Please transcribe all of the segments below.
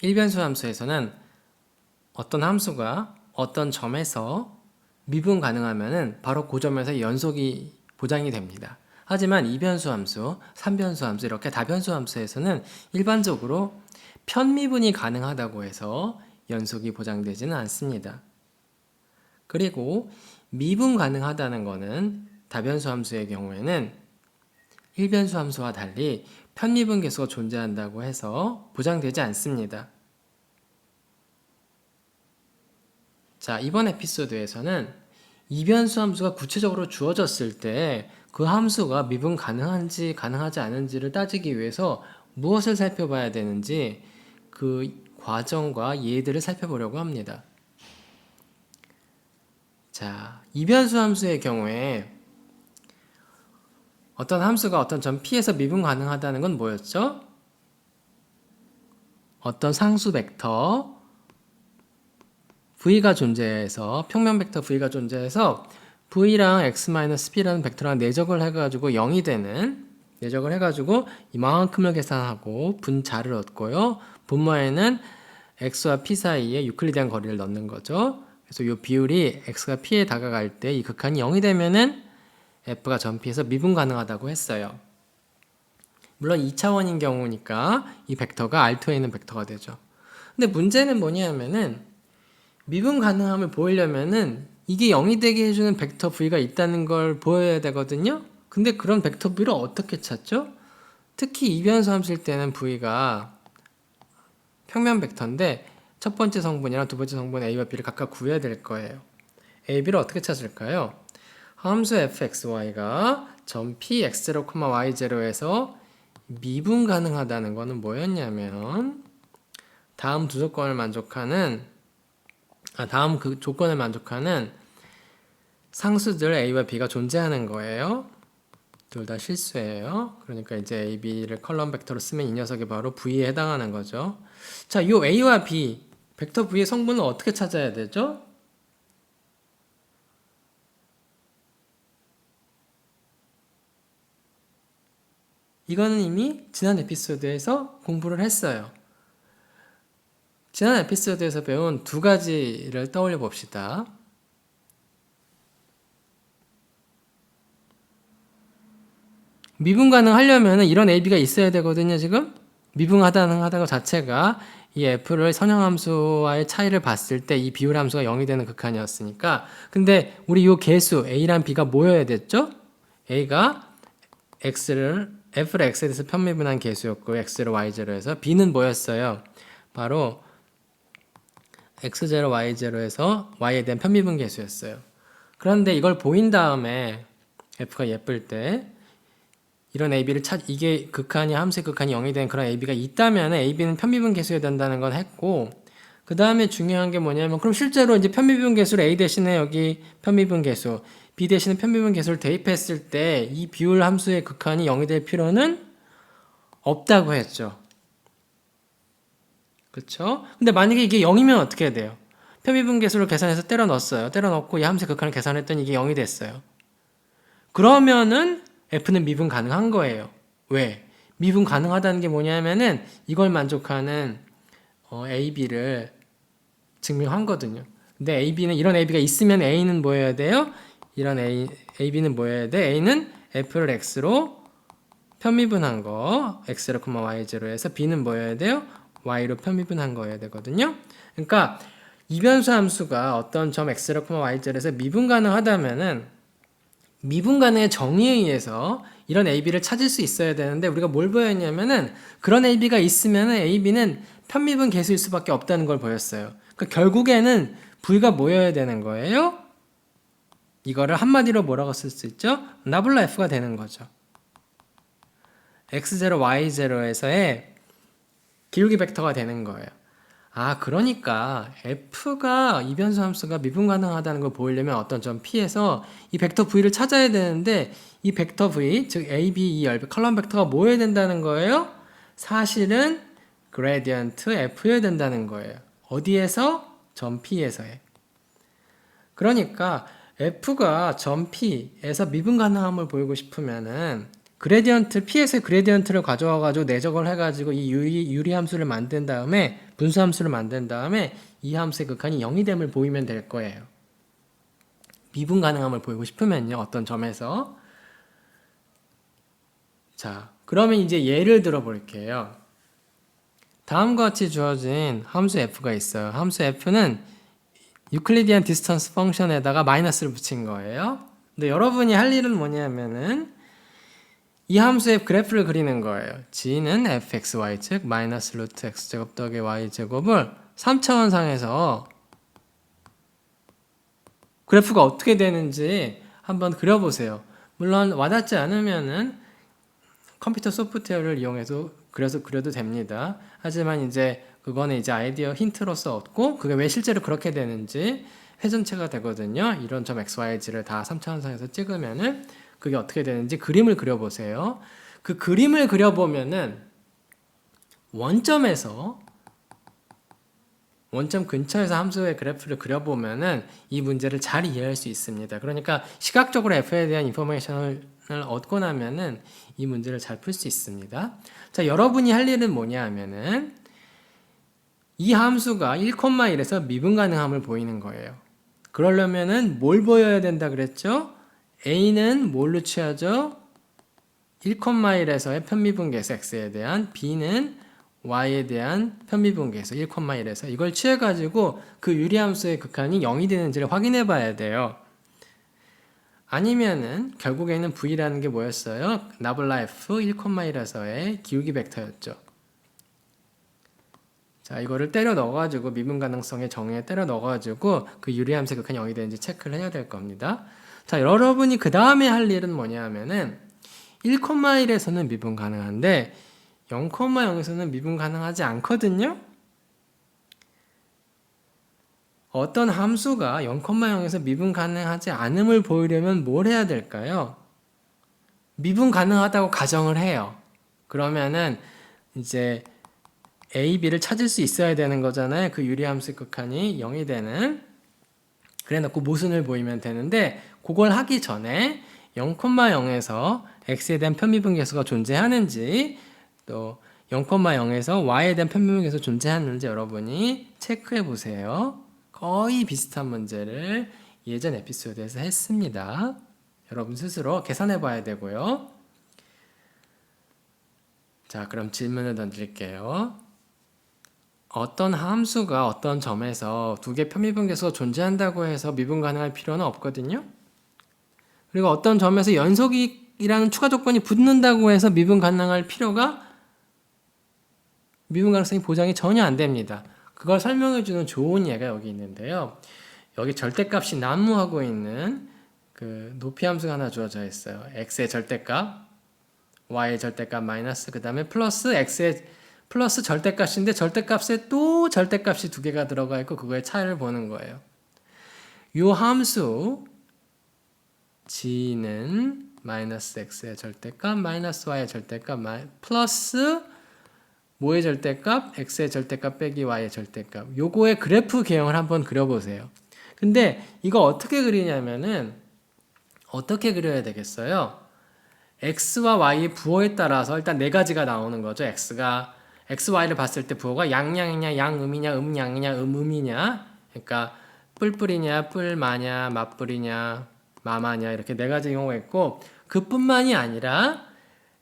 일변수 함수에서는 어떤 함수가 어떤 점에서 미분 가능하면은 바로 그 점에서 연속이 보장이 됩니다. 하지만 이변수 함수, 삼변수 함수 이렇게 다변수 함수에서는 일반적으로 편미분이 가능하다고 해서 연속이 보장되지는 않습니다. 그리고 미분 가능하다는 것은 다변수 함수의 경우에는 일변수 함수와 달리 편미분 계수가 존재한다고 해서 보장되지 않습니다. 자, 이번 에피소드에서는 이변수 함수가 구체적으로 주어졌을 때 그 함수가 미분 가능한지 가능하지 않은지를 따지기 위해서 무엇을 살펴봐야 되는지 그 과정과 예들을 살펴보려고 합니다. 자, 이변수 함수의 경우에 어떤 함수가 어떤 점 P에서 미분 가능하다는 건 뭐였죠? 어떤 상수 벡터 V가 존재해서 평면 벡터 V가 존재해서 V랑 X-P라는 벡터랑 내적을 해가지고 0이 되는 내적을 해가지고 이만큼을 계산하고 분자를 얻고요. 분모에는 X와 P 사이에 유클리디안 거리를 넣는 거죠. 그래서 이 비율이 X가 P에 다가갈 때 이 극한이 0이 되면은 F가 전 P에서 미분 가능하다고 했어요. 물론 2차원인 경우니까 이 벡터가 R2에 있는 벡터가 되죠. 근데 문제는 뭐냐면은 미분 가능함을 보이려면은 이게 0이 되게 해주는 벡터 V가 있다는 걸 보여야 되거든요. 근데 그런 벡터 V를 어떻게 찾죠? 특히 이변수 함수일 때는 V가 평면 벡터인데 첫 번째 성분이랑 두 번째 성분 A와 B를 각각 구해야 될 거예요. A, B를 어떻게 찾을까요? 함수 fxy가 점 p x0, y0에서 미분 가능하다는 거는 뭐였냐면 다음 두 조건을 만족하는 다음 그 조건을 만족하는 상수들 A와 B가 존재하는 거예요. 둘 다 실수예요. 그러니까 이제 A, B를 컬럼 벡터로 쓰면 이 녀석이 바로 V에 해당하는 거죠. 자, 이 A와 B, 벡터 V의 성분을 어떻게 찾아야 되죠? 이거는 이미 지난 에피소드에서 공부를 했어요. 지난 에피소드에서 배운 두 가지를 떠올려 봅시다. 미분 가능하려면 이런 AB가 있어야 되거든요, 지금. 미분 가능하다는 것 자체가 이 F를 선형함수와의 차이를 봤을 때 이 비율함수가 0이 되는 극한이었으니까. 근데 우리 이 개수 A랑 B가 모여야 됐죠? A가 F를 X에 대해서 편미분한 개수였고 X를 Y0 해서 B는 뭐였어요? 바로 X0, Y0에서 Y에 대한 편미분 개수였어요. 그런데 이걸 보인 다음에 F가 예쁠 때 이런 AB를 이게 극한이 함수의 극한이 0이 된 그런 AB가 있다면 AB는 편미분 개수여야 된다는 건 했고 그 다음에 중요한 게 뭐냐면 그럼 실제로 이제 편미분 개수를 A 대신에 여기 편미분 개수 B 대신에 편미분 개수를 대입했을 때 이 비율 함수의 극한이 0이 될 필요는 없다고 했죠. 그쵸? 근데 만약에 이게 0이면 어떻게 해야 돼요? 편미분 개수를 계산해서 때려 넣었어요. 때려 넣고 이 함수의 극한을 계산했더니 이게 0이 됐어요. 그러면은 F는 미분 가능한 거예요. 왜? 미분 가능하다는 게 뭐냐면은 이걸 만족하는 AB를 증명한 거거든요. 근데 AB는 이런 AB가 있으면 A는 뭐 해야 돼요? 이런 AB는 뭐 해야 돼? A는 F를 X로 편미분한 거 X0, Y0에서 B는 뭐 해야 돼요? Y로 편미분한 거여야 되거든요. 그러니까 이변수 함수가 어떤 점 X0, Y0에서 미분 가능하다면은 미분 가능의 정의에 의해서 이런 AB를 찾을 수 있어야 되는데 우리가 뭘 보였냐면은 그런 AB가 있으면 AB는 편미분 개수일 수밖에 없다는 걸 보였어요. 그러니까 결국에는 V가 모여야 되는 거예요. 이거를 한마디로 뭐라고 쓸 수 있죠? 나블라 F가 되는 거죠. X0, Y0에서의 기울기 벡터가 되는 거예요. 아, 그러니까 F가 이변수 함수가 미분 가능하다는 걸 보이려면 어떤 점 P에서 이 벡터 V를 찾아야 되는데 이 벡터 V, 즉 A, B, E, 컬럼 벡터가 뭐여야 된다는 거예요? 사실은 그레디언트 F여야 된다는 거예요. 어디에서? 점 P에서요. 그러니까 F가 점 P에서 미분 가능함을 보이고 싶으면은 그레디언트, ps의 그레디언트를 가져와 가지고 내적을 해 가지고 이 유리 함수를 만든 다음에 분수 함수를 만든 다음에 이 함수의 극한이 0이 됨을 보이면 될 거예요. 미분 가능함을 보이고 싶으면요. 어떤 점에서. 자, 그러면 이제 예를 들어 볼게요. 다음과 같이 주어진 함수 f가 있어요. 함수 f는 유클리디안 디스턴스 펑션에다가 마이너스를 붙인 거예요. 근데 여러분이 할 일은 뭐냐면은 이 함수의 그래프를 그리는 거예요. g는 fxy 즉 마이너스 루트 x제곱 더하기 y제곱을 3차원상에서 그래프가 어떻게 되는지 한번 그려보세요. 물론 와닿지 않으면은 컴퓨터 소프트웨어를 이용해서 그려도 됩니다. 하지만 이제 그거는 이제 아이디어 힌트로서 얻고 그게 왜 실제로 그렇게 되는지 회전체가 되거든요. 이런 점 xyz를 다 3차원상에서 찍으면은 그게 어떻게 되는지 그림을 그려보세요. 그 그림을 그려보면은 원점 근처에서 함수의 그래프를 그려보면은 이 문제를 잘 이해할 수 있습니다. 그러니까 시각적으로 f에 대한 인포메이션을 얻고 나면은 이 문제를 잘 풀 수 있습니다. 자, 여러분이 할 일은 뭐냐 하면은 이 함수가 1,1에서 미분 가능함을 보이는 거예요. 그러려면은 뭘 보여야 된다 그랬죠? a는 뭘로 취하죠? 1,1에서의 편미분계수 x에 대한, b는 y에 대한 편미분계수 1,1에서 이걸 취해가지고 그 유리함수의 극한이 0이 되는지를 확인해 봐야 돼요. 아니면은 결국에는 v라는 게 뭐였어요? 나블라 f 1,1에서의 기울기 벡터였죠. 자, 이거를 때려 넣어가지고 미분 가능성의 정의에 때려 넣어가지고 그 유리함수의 극한이 0이 되는지 체크를 해야 될 겁니다. 자, 여러분이 그 다음에 할 일은 뭐냐 하면은 1,1에서는 미분 가능한데 0,0에서는 미분 가능하지 않거든요. 어떤 함수가 0,0에서 미분 가능하지 않음을 보이려면 뭘 해야 될까요? 미분 가능하다고 가정을 해요. 그러면은 이제 a, b를 찾을 수 있어야 되는 거잖아요. 그 유리함수 극한이 0이 되는. 그래 놓고 모순을 보이면 되는데 그걸 하기 전에 0,0에서 x에 대한 편미분계수가 존재하는지 또 0,0에서 y에 대한 편미분계수 존재하는지 여러분이 체크해 보세요. 거의 비슷한 문제를 예전 에피소드에서 했습니다. 여러분 스스로 계산해 봐야 되고요. 자, 그럼 질문을 던질게요. 어떤 함수가 어떤 점에서 두 개 편미분계수가 존재한다고 해서 미분 가능할 필요는 없거든요. 그리고 어떤 점에서 연속이라는 추가 조건이 붙는다고 해서 미분 가능성이 보장이 전혀 안 됩니다. 그걸 설명해주는 좋은 예가 여기 있는데요. 여기 절대값이 난무하고 있는 그 높이 함수가 하나 주어져 있어요. x의 절대값, y의 절대값 마이너스 그 다음에 플러스 x의 플러스 절대값인데 절대값에 또 절대값이 두 개가 들어가 있고 그거의 차이를 보는 거예요. 이 함수 g는 마이너스 x의 절대값 마이너스 y의 절대값 플러스 뭐의 절대값? x의 절대값 빼기 y의 절대값. 요거의 그래프 개형을 한번 그려보세요. 근데 이거 어떻게 그리냐면은 어떻게 그려야 되겠어요? x와 y의 부호에 따라서 일단 네 가지가 나오는 거죠. x, y를 봤을 때 부호가 양양이냐, 양음이냐, 음양이냐, 음음이냐. 그러니까 뿔뿔이냐, 뿔마냐, 맞뿔이냐, 마마냐 이렇게 네 가지 경우가 있고 그뿐만이 아니라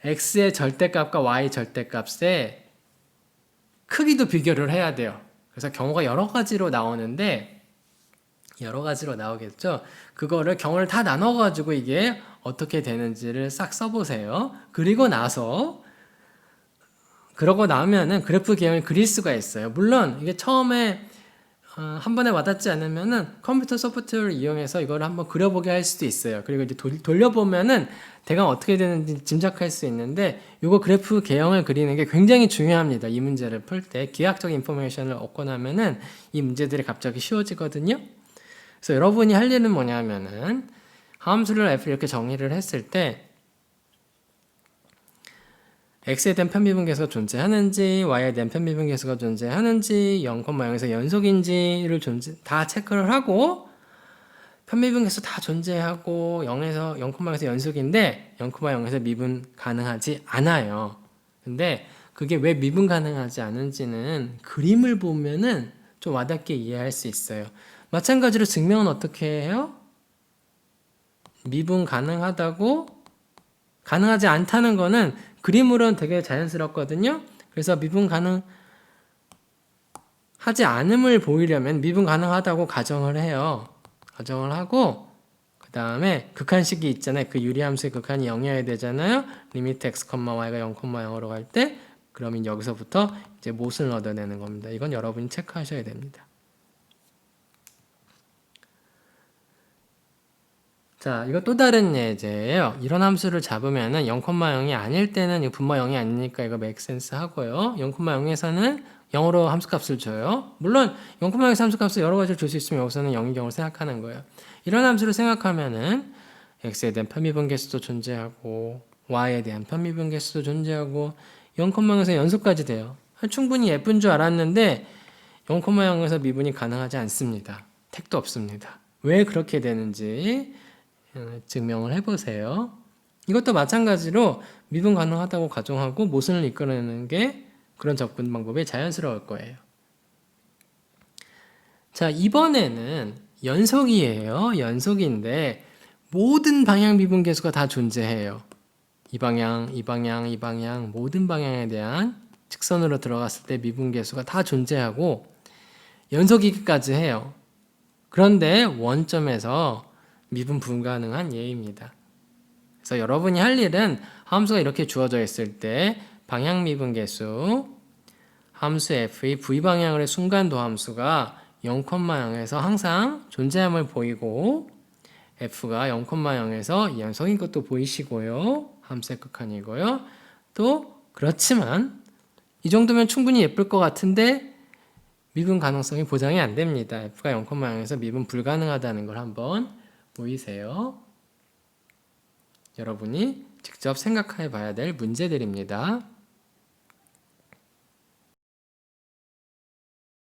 x의 절대값과 y 절대값의 크기도 비교를 해야 돼요. 그래서 경우가 여러 가지로 나오는데 여러 가지로 나오겠죠. 그거를 경우를 다 나눠가지고 이게 어떻게 되는지를 싹 써보세요. 그러고 나면은 그래프 개형을 그릴 수가 있어요. 물론 이게 처음에 한 번에 와닿지 않으면은 컴퓨터 소프트웨어를 이용해서 이걸 한번 그려보게 할 수도 있어요. 그리고 이제 돌려보면은 대강 어떻게 되는지 짐작할 수 있는데 이거 그래프 개형을 그리는 게 굉장히 중요합니다. 이 문제를 풀 때 기하학적 인포메이션을 얻고 나면은 이 문제들이 갑자기 쉬워지거든요. 그래서 여러분이 할 일은 뭐냐면은 함수를 f 이렇게 정의를 했을 때 x에 대한 편미분계수가 존재하는지 y에 대한 편미분계수가 존재하는지 0,0에서 연속인지를 다 체크를 하고 편미분 개수 다 존재하고 0에서 0,0에서 연속인데 0,0에서 미분 가능하지 않아요. 근데 그게 왜 미분 가능하지 않은지는 그림을 보면은 좀 와닿게 이해할 수 있어요. 마찬가지로 증명은 어떻게 해요? 미분 가능하다고 가능하지 않다는 거는 그림으로는 되게 자연스럽거든요. 그래서 미분 가능하지 않음을 보이려면 미분 가능하다고 가정을 해요. 가정을 하고 그 다음에 극한식이 있잖아요. 그 유리함수의 극한이 0이어야 되잖아요. 리미트 x, y가 0,0으로 갈 때 그러면 여기서부터 이제 못을 얻어내는 겁니다. 이건 여러분이 체크하셔야 됩니다. 자, 이거 또 다른 예제예요. 이런 함수를 잡으면은 0,0이 아닐 때는 이 분모 0이 아니니까 이거 make sense 하고요. 0,0에서는 0으로 함수값을 줘요. 물론 0,0에서 함수값을 여러 가지를 줄 수 있으면 여기서는 0인 경우를 생각하는 거예요. 이런 함수를 생각하면은 x에 대한 편미분 개수도 존재하고 y에 대한 편미분 개수도 존재하고 0,0에서 연속까지 돼요. 충분히 예쁜 줄 알았는데 0,0에서 미분이 가능하지 않습니다. 택도 없습니다. 왜 그렇게 되는지 증명을 해보세요. 이것도 마찬가지로 미분 가능하다고 가정하고 모순을 이끌어내는 게 그런 접근 방법이 자연스러울 거예요. 자, 이번에는 연속이에요. 연속인데 모든 방향 미분 개수가 다 존재해요. 이 방향, 이 방향, 이 방향 모든 방향에 대한 직선으로 들어갔을 때 미분 개수가 다 존재하고 연속이기까지 해요. 그런데 원점에서 미분 불가능한 예입니다. 그래서 여러분이 할 일은 함수가 이렇게 주어져 있을 때 방향 미분 개수 함수 f의 v방향의 순간도 함수가 0,0에서 항상 존재함을 보이고 f가 0,0에서 연속인 것도 보이시고요. 함수의 극한이고요. 또 그렇지만 이 정도면 충분히 예쁠 것 같은데 미분 가능성이 보장이 안 됩니다. f가 0,0에서 미분 불가능하다는 걸 한번 보이세요? 여러분이 직접 생각해 봐야 될 문제들입니다.